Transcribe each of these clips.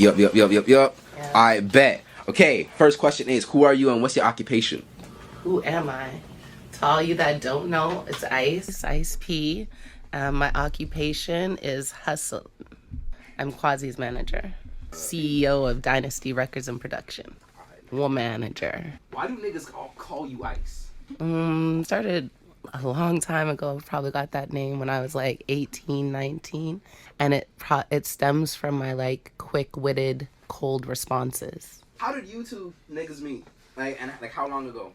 Yup. Yeah. I bet. Okay, first question is, who are you and what's your occupation? Who am I? To all you that don't know, it's Ice P. My occupation is hustle. I'm Quasi's manager, CEO of Dynasty Records and Production. One manager. Why do niggas all call you Ice? Started a long time ago. Probably got that name when I was like 18, 19. And it stems from my like quick-witted, cold responses. How did you two niggas meet? Like how long ago?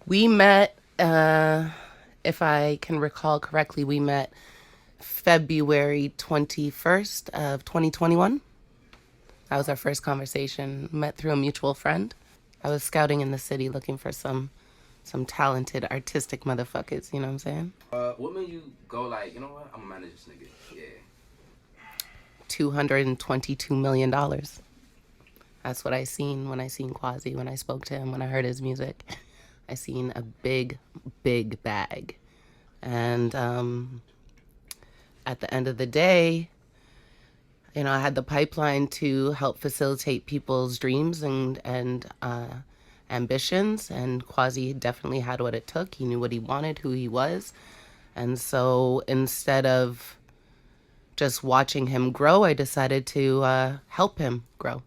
We met, if I can recall correctly, we met February 21st of 2021. That was our first conversation. Met through a mutual friend. I was scouting in the city looking for some talented, artistic motherfuckers, you know what I'm saying? What made you go like, you know what, I'm gonna manage this nigga? Yeah. $222 million. That's what I seen when I seen Quasi, when I spoke to him, when I heard his music. I seen a big, big bag. And at the end of the day, you know, I had the pipeline to help facilitate people's dreams and ambitions. And Quasi definitely had what it took. He knew what he wanted, who he was. And so instead of just watching him grow, I decided to help him grow.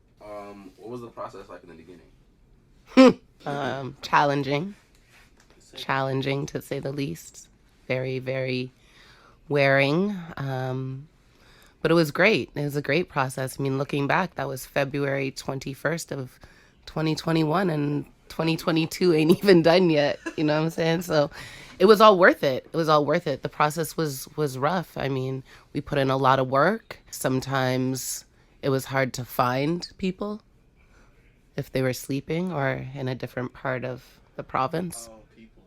What was the process like in the beginning? Challenging to say the least. Very, very wearing. But it was great. It was a great process. I mean, looking back, that was February 21st of 2021 and 2022 ain't even done yet. You know what I'm saying? So it was all worth it. It was all worth it. The process was rough. I mean, we put in a lot of work. Sometimes it was hard to find people if they were sleeping or in a different part of the province. Oh, people.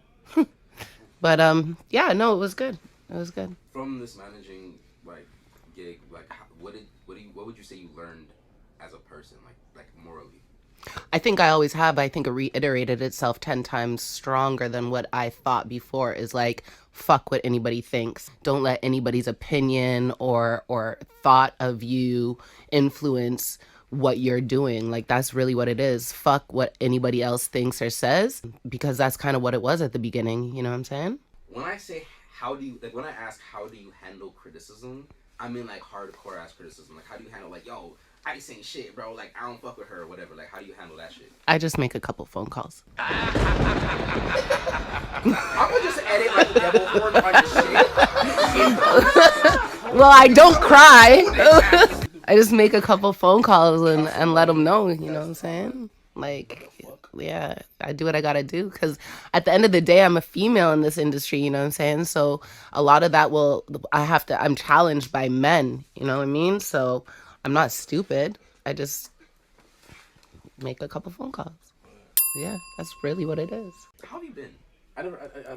But yeah, no, it was good. It was good. From this managing like gig, like what would you say you learned as a person, like morally? I think I always have. I think it reiterated itself 10 times stronger than what I thought before. Is like, fuck what anybody thinks. Don't let anybody's opinion or thought of you influence what you're doing. Like, that's really what it is. Fuck what anybody else thinks or says, because that's kind of what it was at the beginning. You know what I'm saying? When I say when I ask how do you handle criticism, I mean like hardcore ass criticism. Like, how do you handle like, yo, Ice ain't shit, bro. Like, I don't fuck with her or whatever. Like, how do you handle that shit? I just make a couple phone calls. I'm gonna just edit like devil horn on your shit. Well, I don't cry. I just make a couple phone calls and let them know, you know what I'm saying? Like, yeah, I do what I gotta do. Because at the end of the day, I'm a female in this industry, you know what I'm saying? So a lot of that I'm challenged by men, you know what I mean? So I'm not stupid. I just make a couple phone calls. Yeah, that's really what it is. How have you been? I don't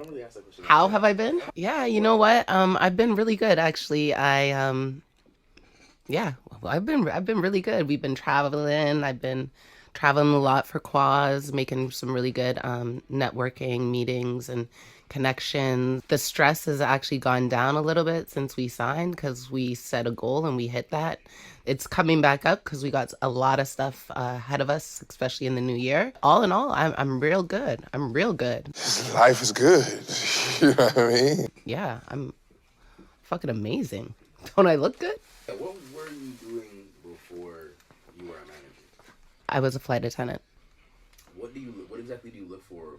really ask that question. How have I been? Yeah, you know what? I've been really good, actually. Yeah, I've been really good. We've been traveling. I've been traveling a lot for Quaz, making some really good networking meetings and connections. The stress has actually gone down a little bit since we signed because we set a goal and we hit that. It's coming back up because we got a lot of stuff ahead of us, especially in the new year. All in all, I'm real good. I'm real good. Life is good. You know what I mean? Yeah, I'm fucking amazing. Don't I look good? What were you doing before you were a manager? I was a flight attendant. What exactly do you look for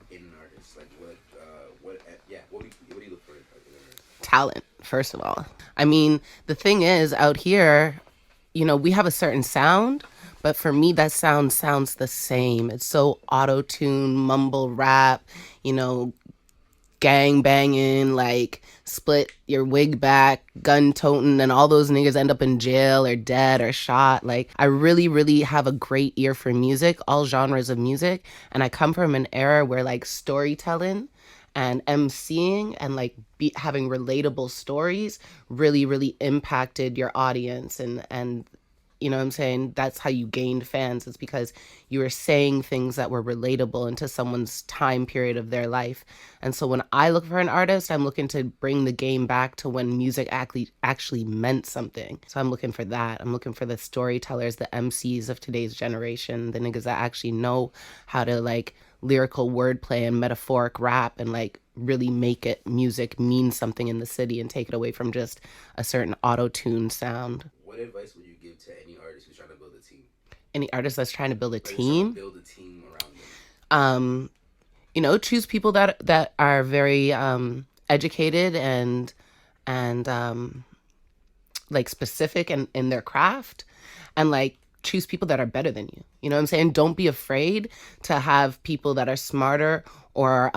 in an artist? Like what do you look for in an artist? Talent, first of all. I mean, the thing is, out here, you know, we have a certain sound, but for me, that sound sounds the same. It's so auto-tune, mumble rap, you know, gang banging, like split your wig back, gun toting, and all those niggas end up in jail or dead or shot. Like, I really, really have a great ear for music, all genres of music. And I come from an era where like storytelling and emceeing and like having relatable stories really, really impacted your audience and you know what I'm saying? That's how you gained fans. It's because you were saying things that were relatable into someone's time period of their life. And so when I look for an artist, I'm looking to bring the game back to when music actually meant something. So I'm looking for that. I'm looking for the storytellers, the MCs of today's generation, the niggas that actually know how to like lyrical wordplay and metaphoric rap and like really make it music mean something in the city and take it away from just a certain auto-tune sound. What advice would you give to any artist who's trying to build a team? Any artist that's trying to build a Like, team, build a team around them. you know, choose people that are very educated and like specific in their craft, and like choose people that are better than you. You know what I'm saying? Don't be afraid to have people that are smarter or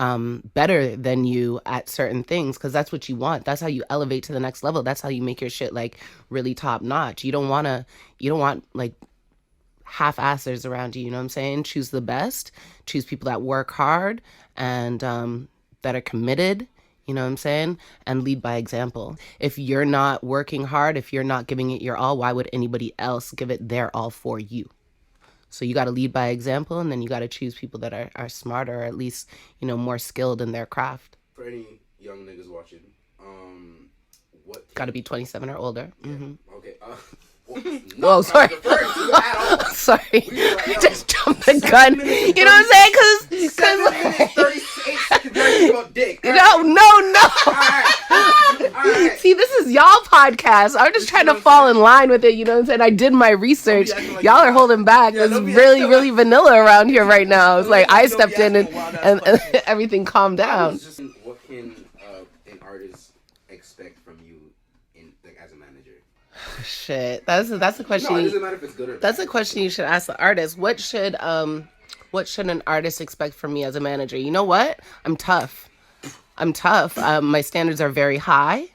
better than you at certain things, because that's what you want. That's how you elevate to the next level. That's how you make your shit like really top notch. You don't want like half-assers around you. You know what I'm saying? Choose the best. Choose people that work hard and that are committed. You know what I'm saying? And lead by example. If you're not working hard, if you're not giving it your all, why would anybody else give it their all for you? So you got to lead by example, and then you got to choose people that are smarter, or at least, you know, more skilled in their craft. For any young niggas watching, what Got to be 27 or older. Yeah. Mm-hmm. Okay. Whoa, sorry. Sorry. I just jumped the gun. You know what I'm saying? Because 7 minutes, 38 seconds about dick. No. All right. See, this is y'all podcast. I'm just trying to fall in line with it. You know what I'm saying? I did my research. Like y'all are holding back. It's really vanilla around here right now. It's like I stepped in and everything calmed down. What can an artist expect from you as a manager? Shit, that's a question. No, it doesn't matter if it's good or bad. That's a question you should ask the artist. What should an artist expect from me as a manager? You know what? I'm tough. My standards are very high,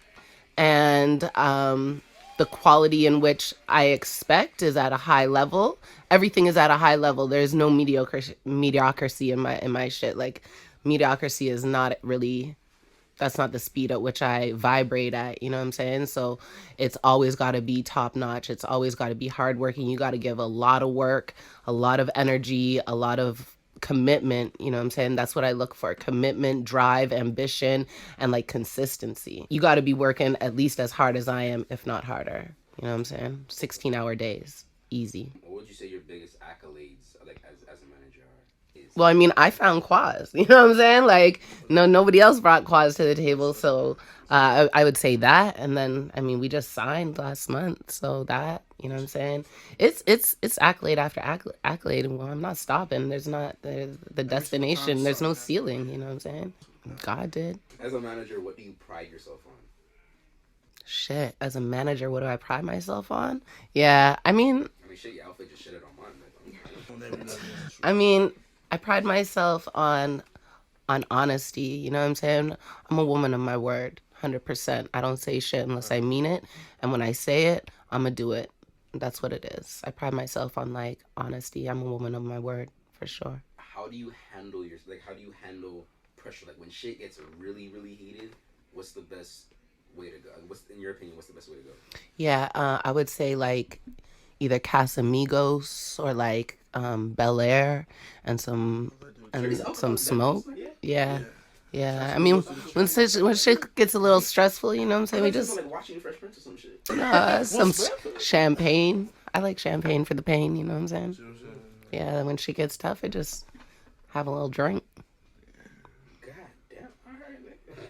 and the quality in which I expect is at a high level. Everything is at a high level. There's no mediocrity in my shit. Like, mediocrity is not really. That's not the speed at which I vibrate at, you know what I'm saying? So it's always got to be top notch. It's always got to be hardworking. You got to give a lot of work, a lot of energy, a lot of commitment, you know what I'm saying? That's what I look for. Commitment, drive, ambition, and like consistency. You got to be working at least as hard as I am, if not harder. You know what I'm saying? 16-hour days. Easy. What would you say your biggest accolades, like as a manager, are? Well, I mean, I found Quaz. You know what I'm saying? Like, nobody else brought Quaz to the table, so I would say that. And then, I mean, we just signed last month, so that, you know what I'm saying? It's accolade after accolade. Well, I'm not stopping. There's the destination. There's no ceiling. You know what I'm saying? God did. As a manager, what do you pride yourself on? Shit. As a manager, what do I pride myself on? Yeah, I mean, shit, your outfit just shitted on mine. I mean, I pride myself on honesty. You know what I'm saying? I'm a woman of my word, 100%. I don't say shit unless I mean it, and when I say it, I'm gonna do it. That's what it is. I pride myself on like honesty. I'm a woman of my word for sure. How do you handle pressure? Like when shit gets really, really heated, what's the best way to go? In your opinion, what's the best way to go? Yeah, I would say like either Casamigos or like Bel Air and some smoke. Yeah. I mean, when shit gets a little stressful, you know what I'm saying? We just like watching Fresh Prince or some shit. some champagne. I like champagne for the pain. You know what I'm saying? Yeah. When shit gets tough, I just have a little drink. God damn. All right.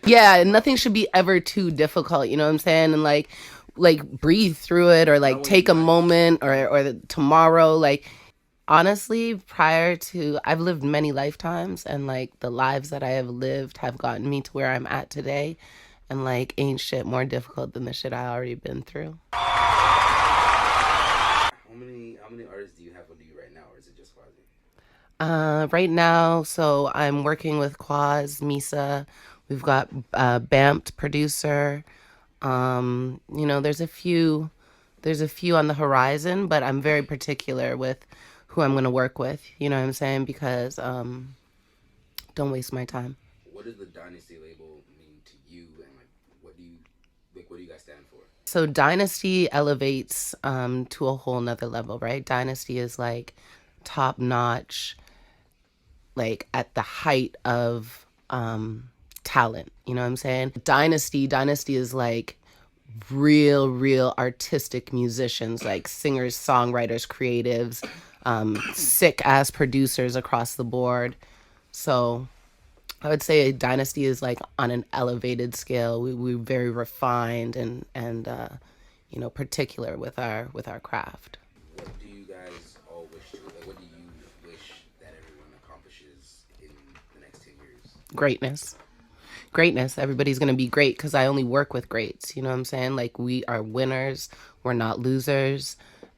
Yeah, nothing should be ever too difficult. You know what I'm saying? And like breathe through it, or like take a moment, or tomorrow, like. Honestly, I've lived many lifetimes, and like the lives that I have lived have gotten me to where I'm at today, and like ain't shit more difficult than the shit I already been through. How many artists do you have under you right now, or is it just Quasi? Right now, so I'm working with Quaz, Misa. We've got Bamped producer. You know, there's a few on the horizon, but I'm very particular with who I'm going to work with, you know what I'm saying? Because don't waste my time. What does the Dynasty label mean to you, and what do you guys stand for? So Dynasty elevates to a whole nother level, right? Dynasty is like top notch, like at the height of talent. You know what I'm saying? Dynasty is like real artistic musicians, like singers, songwriters, creatives, sick ass producers across the board. So I would say Dynasty is like on an elevated scale. We're very refined and particular with our craft. What do you guys all wish to? Like, what do you wish that everyone accomplishes in the next 10 years? Greatness. Everybody's going to be great because I only work with greats. You know what I'm saying? Like, we are winners. We're not losers.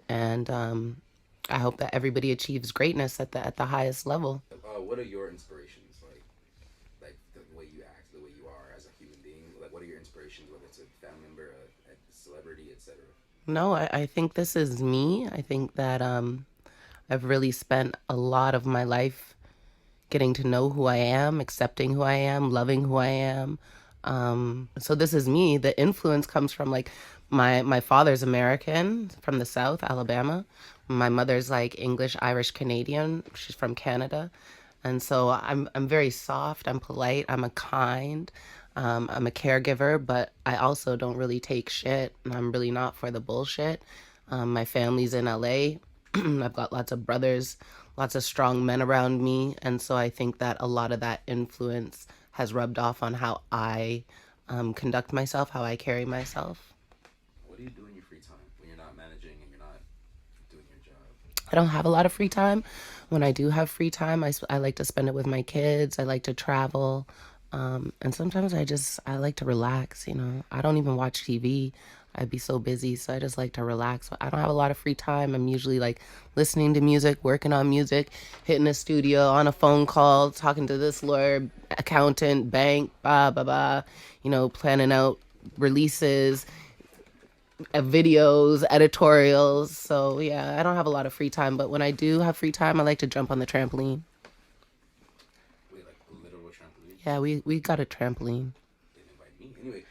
And I hope that everybody achieves greatness at the highest level. What are your inspirations? Like the way you act, the way you are as a human being. Like, what are your inspirations? Whether it's a family member, a celebrity, etc. No, I think this is me. I think that I've really spent a lot of my life getting to know who I am, accepting who I am, loving who I am. So this is me. The influence comes from like my father's American from the South, Alabama. My mother's like English, Irish, Canadian. She's from Canada. And so I'm very soft, I'm polite, I'm a kind, I'm a caregiver, but I also don't really take shit. I'm really not for the bullshit. My family's in LA. I've got lots of brothers, lots of strong men around me. And so I think that a lot of that influence has rubbed off on how I conduct myself, how I carry myself. What do you do in your free time when you're not managing and you're not doing your job? I don't have a lot of free time. When I do have free time, I like to spend it with my kids. I like to travel. And sometimes I like to relax, you know. I don't even watch TV. I'd be so busy, so I just like to relax. I don't have a lot of free time. I'm usually like listening to music, working on music, hitting a studio, on a phone call, talking to this lawyer, accountant, bank, blah, blah, blah, planning out releases, videos, editorials. So yeah, I don't have a lot of free time, but when I do have free time, I like to jump on the trampoline. Wait, like a literal trampoline? Yeah, we got a trampoline. Didn't invite me. Anyway,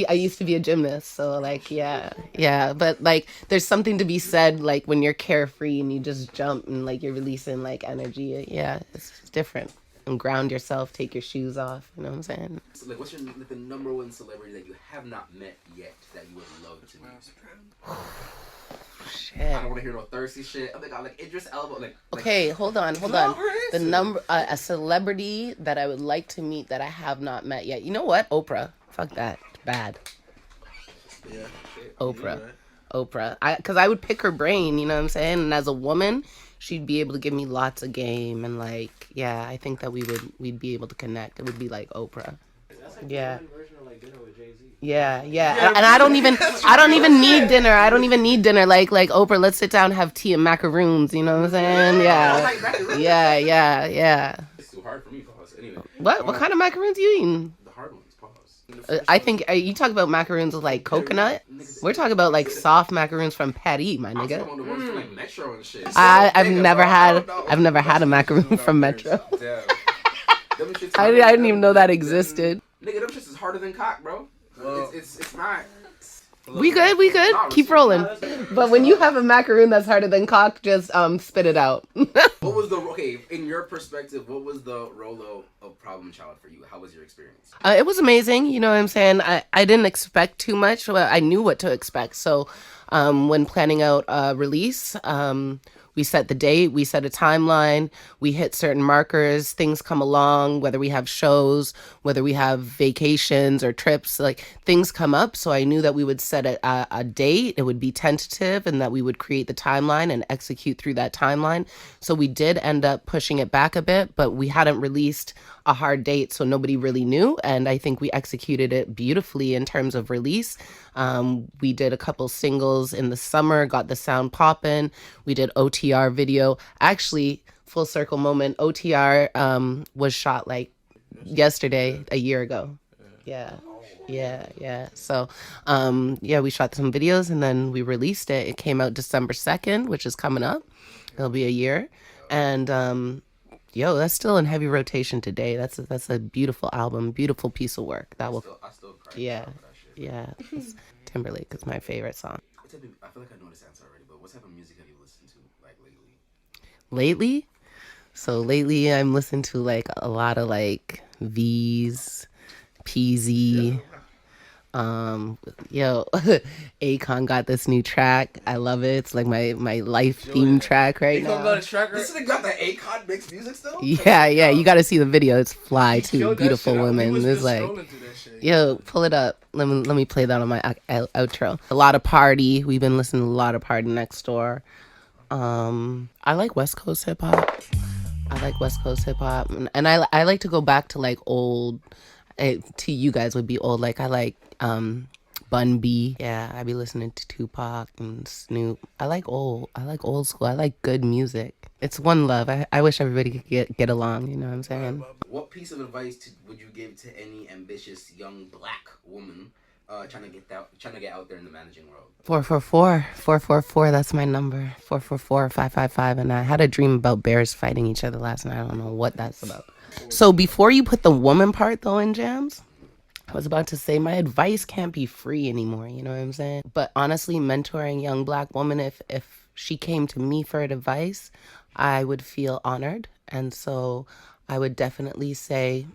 I used to be a gymnast, so like yeah, but like there's something to be said like when you're carefree and you just jump and like you're releasing like energy. Yeah, it's different. And ground yourself, take your shoes off, you know what I'm saying? So, like, what's the number one celebrity that you have not met yet that you would love to meet? Shit. I don't want to hear no thirsty shit. I'm like Idris Elba. Like okay, hold on. The number a celebrity that I would like to meet that I have not met yet. You know what? Oprah. Fuck that. Bad. Yeah. Oprah. Because I would pick her brain. You know what I'm saying? And as a woman, she'd be able to give me lots of game and like yeah. I think that we'd be able to connect. It would be like Oprah. That's like yeah. the version of like dinner with Jay-Z. Yeah. And I don't even need dinner. I don't even need dinner. Like Oprah, let's sit down and have tea and macaroons. You know what I'm saying? Yeah. Yeah. It's too hard for me, pause. Anyway. What kind of macaroons you eating? The hard ones, pause. I think you talk about macaroons with like coconut. We're talking about like soft macaroons from Patty, my I'm nigga. talking about the ones from like Metro and shit. I've never had a macaroon from Metro. Damn. I didn't even know that existed. Nigga, them shits is harder than cock, bro. It's not. We good. Keep rolling. But when you have a macaroon that's harder than cock, just spit it out. What was in your perspective, what was the role of problem child for you? How was your experience? It was amazing. You know what I'm saying? I didn't expect too much. Well, I knew what to expect. So when planning out a release, we set the date, we set a timeline, we hit certain markers, things come along, whether we have shows, whether we have vacations or trips, like things come up. So I knew that we would set a date, it would be tentative, and that we would create the timeline and execute through that timeline. So we did end up pushing it back a bit, but we hadn't released a hard date, so nobody really knew. And I think we executed it beautifully in terms of release. We did a couple singles in the summer, got the sound poppin'. We did OTR video. Actually, full circle moment, OTR was shot like yesterday, a year ago. Yeah. So, we shot some videos and then we released it. It came out December 2nd, which is coming up. It'll be a year. And Yo, that's still in heavy rotation today. That's a beautiful album, beautiful piece of work. That will, I still cry yeah, for that shit. yeah. Timberlake is my favorite song. I feel like I know this answer already, but what type of music have you listened to like lately? Lately, so lately I'm listening to like a lot of like V's, PZ. Yo, Akon got this new track. I love it. It's like my life theme track right now. This nigga got the Akon mixed music still? Yeah, yeah. You got to see the video. It's fly too. Beautiful women. It's like, yo, pull it up. Let me play that on my outro. A lot of party. We've been listening to a lot of party next door. I like West Coast hip hop. I like West Coast hip hop, and I like to go back to like old. To you guys would be old. Like I like Bun B. Yeah, I be listening to Tupac and Snoop. I like old school. I like good music. It's one love. I wish everybody could get along. You know what I'm saying? What piece of advice would you give to any ambitious young black woman trying to get out there in the managing world? 444. That's my number. 444-555. And I had a dream about bears fighting each other last night. I don't know what that's about. So before you put the woman part though in Jams, I was about to say my advice can't be free anymore. You know what I'm saying? But honestly, mentoring young black woman, if she came to me for advice, I would feel honored. And so I would definitely say,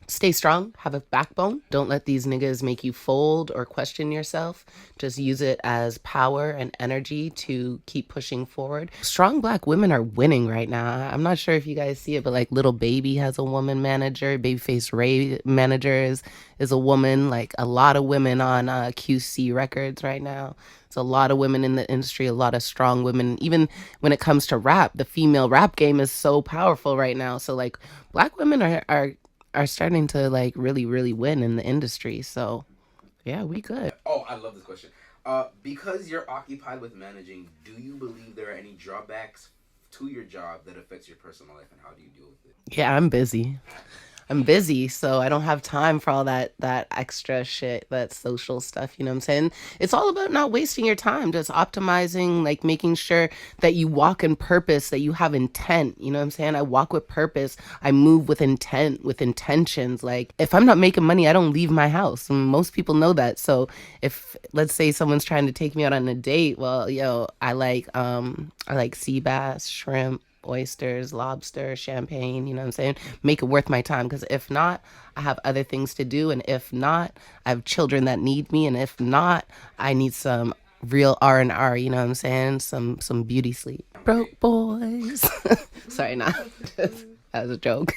stay strong, have a backbone. Don't let these niggas make you fold or question yourself. Just use it as power and energy to keep pushing forward. Strong black women are winning right now. I'm not sure if you guys see it, but like Little Baby has a woman manager. Babyface Ray manager is a woman. Like a lot of women on QC Records right now. There's a lot of women in the industry, a lot of strong women. Even when it comes to rap, the female rap game is so powerful right now. So like black women are starting to like really win in the industry. So yeah, we good. Oh, I love this question. Because you're occupied with managing, do you believe there are any drawbacks to your job that affects your personal life, and how do you deal with it? Yeah, I'm busy, so I don't have time for all that extra shit, that social stuff, you know what I'm saying? It's all about not wasting your time, just optimizing, like making sure that you walk in purpose, that you have intent, you know what I'm saying? I walk with purpose. I move with intent, with intentions. Like if I'm not making money, I don't leave my house. And most people know that. So if let's say someone's trying to take me out on a date, well, yo, I like sea bass, shrimp, oysters, lobster, champagne, you know what I'm saying? Make it worth my time, because if not, I have other things to do, and if not, I have children that need me, and if not, I need some real R&R, you know what I'm saying? Some beauty sleep. Broke boys. Sorry, nah. That was a joke.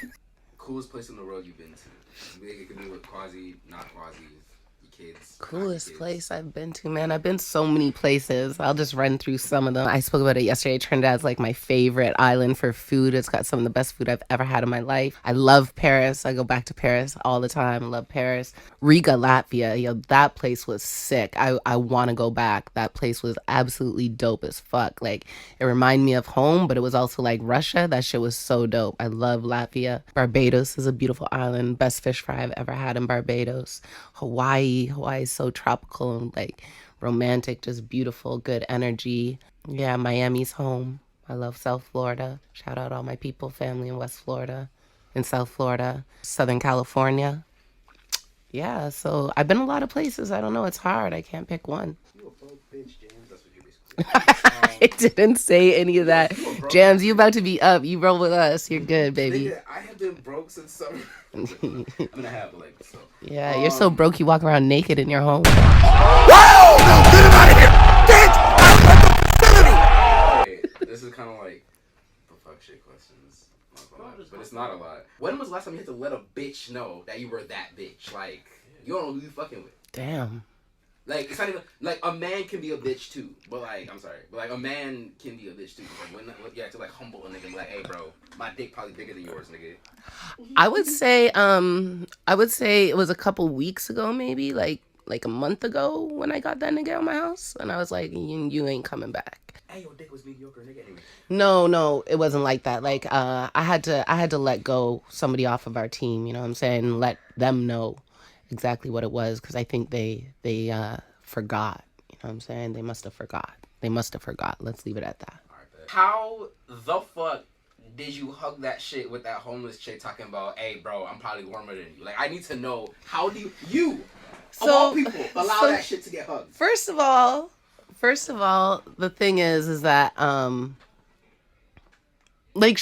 Coolest place in the world you've been to? It could be with Quasi, not Quasi, your kids. Coolest place I've been to, man. I've been so many places. I'll just run through some of them. I spoke about it yesterday. Trinidad's like my favorite island for food. It's got some of the best food I've ever had in my life. I love Paris. I go back to Paris all the time. I love Paris. Riga, Latvia. Yo, that place was sick. I want to go back. That place was absolutely dope as fuck. Like, it reminded me of home, but it was also like Russia. That shit was so dope. I love Latvia. Barbados is a beautiful island. Best fish fry I've ever had in Barbados. Hawaii is so tropical and like romantic, just beautiful, good energy. Yeah, Miami's home. I love South Florida. Shout out all my people, family in West Florida, in South Florida, Southern California. Yeah, so I've been a lot of places. I don't know, it's hard. I can't pick one. You a broke bitch, James. That's what you basically I didn't say any of that. Jams, you about to be up. You roll with us. You're good, baby. Nigga, I have been broke since summer. I mean, I have, like, so. Yeah, you're so broke you walk around naked in your home. Whoa! No, get him out of here! Get out of the facility! Okay, this is kind of like the fuck shit questions. But it's not a lot. When was the last time you had to let a bitch know that you were that bitch? Like, you don't know who you fucking with. Damn. Like, it's not even, like, a man can be a bitch too. But, like, I'm sorry. But, like, a man can be a bitch too. Like, when you have to, like, humble a nigga and be like, hey, bro, my dick probably bigger than yours, nigga. I would say it was a couple weeks ago, maybe, like a month ago when I got that nigga out of my house. And I was like, you ain't coming back. Hey, your dick was mediocre, nigga, anyway. No, it wasn't like that. Like, I had to let go somebody off of our team, you know what I'm saying? Let them know exactly what it was, because I think they forgot. You know what I'm saying? They must have forgot. Let's leave it at that. How the fuck did you hug that shit with that homeless chick talking about, hey, bro, I'm probably warmer than you? Like, I need to know, how do you of all people, allow that shit to get hugged? First of all, the thing is that, like,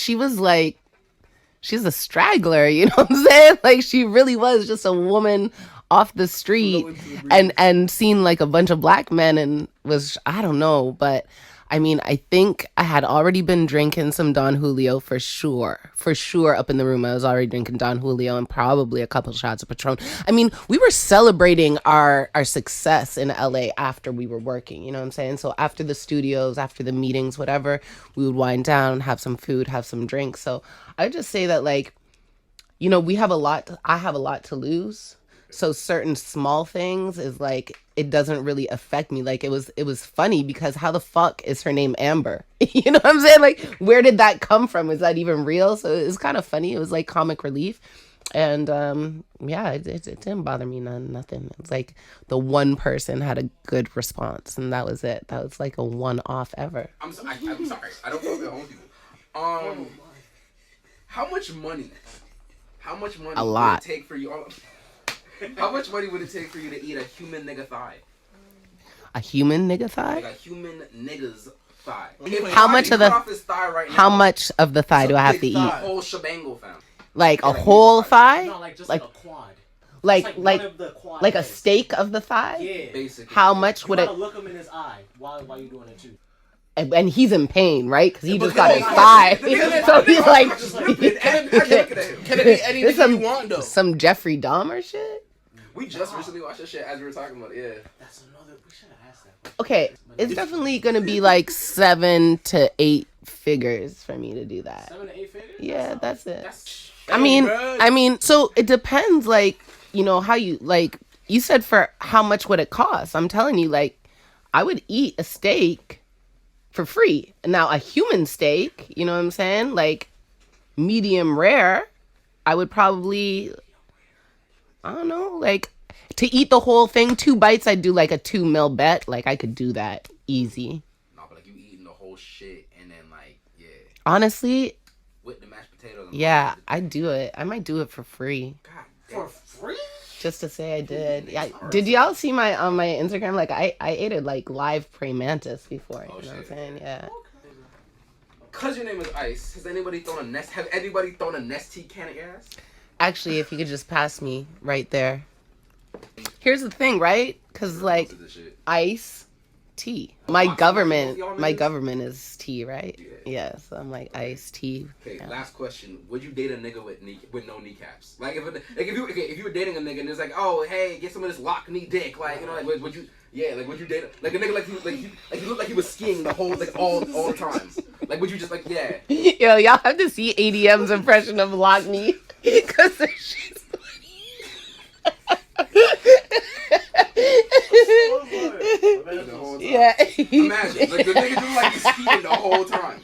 she's a straggler, you know what I'm saying? Like, she really was just a woman off the street and seen like a bunch of black men and was, I don't know, but I mean, I think I had already been drinking some Don Julio for sure up in the room. I was already drinking Don Julio and probably a couple shots of Patron. I mean, we were celebrating our success in LA after we were working, you know what I'm saying? So after the studios, after the meetings, whatever, we would wind down, have some food, have some drinks. So I just say that, like, you know, I have a lot to lose. So certain small things is like, it doesn't really affect me. Like, it was funny because how the fuck is her name Amber? You know what I'm saying? Like, where did that come from? Is that even real? So it was kind of funny. It was like comic relief. And yeah, it didn't bother me nothing. It's like the one person had a good response and that was it. That was like a one-off ever. I'm sorry. I don't know the own people. How much money? A lot. Would it take for you? How much money would it take for you to eat a human nigga thigh? A human nigga thigh? Like a human nigga's thigh. How much of the right how now, much of the thigh do I have to eat? The whole shebangle, fam. Like a whole thigh? No, like just like a quad. Like one of the quad like a legs. steak of the thigh? Yeah. Basically. How much would You it? gotta look him in his eye while you doing it too. And he's in pain, right? Because he But just got his no, thigh. the- So he's like, Can it be anything this some, you want though? some Jeffrey Dahmer shit? We just recently watched this shit as we were talking about it, yeah. That's another. We should have asked that. Okay, it's definitely gonna be like 7 to 8 figures for me to do that. 7 to 8 figures. Yeah, that's it. That's I mean, so it depends, like, you know, how you, like, you said for how much would it cost? I'm telling you, like, I would eat a steak for free. Now, a human steak, you know what I'm saying? Like, medium rare, I would probably, I don't know, like, to eat the whole thing, 2 bites, I'd do like a 2 mil bet. Like, I could do that easy. No, but like you eating the whole shit and then like, yeah. Honestly, With the mashed potatoes. yeah, I'd do it. I might do it for free. God damn. For free? Just to say I did. Yeah, did y'all see my on my Instagram? Like I ate it like live praying mantis before. You know what I'm saying? Yeah. Cause your name is Ice, has anybody thrown a nest? Have anybody thrown a Nestea can at your ass? Actually, if you could just pass me right there. Here's the thing, right? Because like ice tea. My government is tea, right? Yeah. So I'm like ice tea. Okay, yeah. Last question. Would you date a nigga with no kneecaps? Like if you were dating a nigga and it's like, oh hey, get some of this lock knee dick, like, you know, like would you? Yeah, like would you date like a nigga like he looked like he was skiing the whole like all the time? Like would you just like yeah? Yo, y'all have to see ADM's impression of lock knee because she's yeah. Imagine like the nigga just like he's skiing the whole time.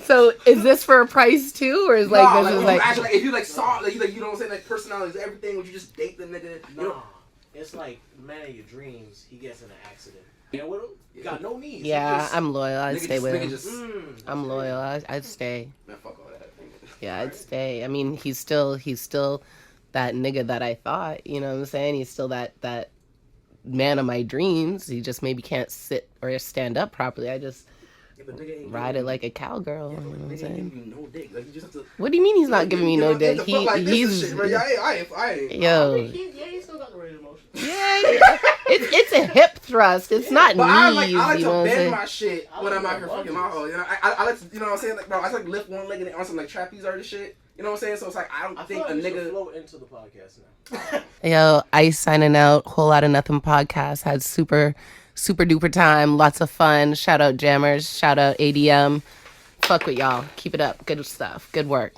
So is this for a price too, or is like Nah, this is like, like actually, like if you like saw like you know what I'm saying, like personalities, everything, would you just date the nigga? You know? Nah. It's like the man of your dreams. He gets in an accident. You know what? You got no knees. yeah, I'm loyal. I'd stay with him. Just, I'm loyal. I'd stay. man, fuck all that. Yeah, I'd stay. I mean, he's still that nigga that I thought. You know what I'm saying? He's still that man of my dreams. He just maybe can't sit or stand up properly. I just ride it like a cowgirl. Yeah, you know what I'm nigga saying? ain't giving you no dick. Like you just have to. What do you mean he's not giving me no dick? Like he's He's shit, bro. I ain't. yo. He still got the range of motion. Yeah, it's a hip thrust. It's not But knees. I like you know to what I'm bend saying? my shit when I'm out here fucking my hoe. You know, I like to, you know what I'm saying? Like, bro, I just like lift one leg and on some like trapeze artist shit. You know what I'm saying? So it's like I don't think feel like a we should nigga. float into the podcast now. Yo, Ice signing out. Whole Lot of Nothing podcast. Had super duper time. Lots of fun. Shout out Jammers. Shout out ADM. Fuck with y'all. Keep it up. Good stuff. Good work.